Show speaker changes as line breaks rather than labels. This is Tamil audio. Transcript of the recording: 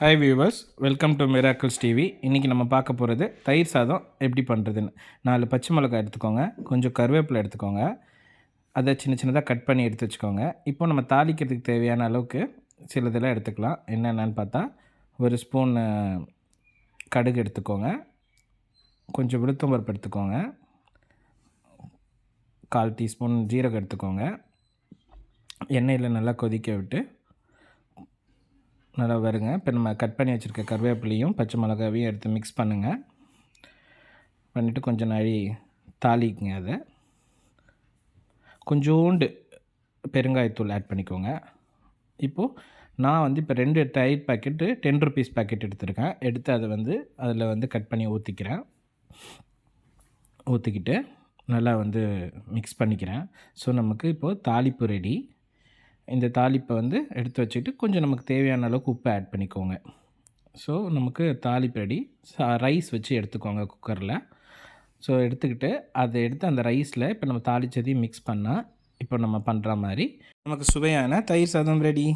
Hi viewers, welcome to miracles TV. இன்றைக்கி நம்ம பார்க்க போகிறது தயிர் சாதம் எப்படி பண்ணுறதுன்னு. 4 பச்சை மிளகாய் எடுத்துக்கோங்க, கொஞ்சம் கருவேப்பிலை எடுத்துக்கோங்க, அதை சின்ன சின்னதாக கட் பண்ணி எடுத்து வச்சுக்கோங்க. இப்போ நம்ம தாளிக்கிறதுக்கு தேவையான அளவுக்கு சிலதெல்லாம் எடுத்துக்கலாம். என்னென்னு பார்த்தா, ஒரு ஸ்பூன் கடுகு எடுத்துக்கோங்க, கொஞ்சம் உளுத்தம் பருப்பு எடுத்துக்கோங்க, 1/4 டீஸ்பூன் ஜீரகம் எடுத்துக்கோங்க. எண்ணெயில் நல்லா கொதிக்க விட்டு நல்லா வருங்க. இப்போ நம்ம கட் பண்ணி வச்சுருக்க கருவேப்பிலையும் பச்சை மிளகாவையும் எடுத்து மிக்ஸ் பண்ணுங்கள். பண்ணிவிட்டு கொஞ்சம் நாழி தாளிக்குங்க. அதை கொஞ்சோண்டு பெருங்காயத்தூள் ஆட் பண்ணிக்கோங்க. இப்போது நான் இப்போ 2 தயிர் பாக்கெட்டு 10 ருபீஸ் பாக்கெட் எடுத்துருக்கேன். எடுத்து அதை அதில் கட் பண்ணி ஊற்றிக்கிட்டு நல்லா மிக்ஸ் பண்ணிக்கிறேன். ஸோ நமக்கு இப்போது தாளிப்பு ரெடி. இந்த தாளிப்பை எடுத்து வச்சுக்கிட்டு கொஞ்சம் நமக்கு தேவையான அளவுக்கு உப்பு ஆட் பண்ணிக்கோங்க. ஸோ நமக்கு தாளிப்பு ரெடி. ரைஸ் வச்சு எடுத்துக்கோங்க குக்கரில். ஸோ எடுத்துக்கிட்டு அதை எடுத்து அந்த ரைஸில் இப்போ நம்ம தாளித்ததையும் மிக்ஸ் பண்ணால் இப்போ நம்ம பண்ணுற மாதிரி நமக்கு சுவையான தயிர் சாதம் ரெடி.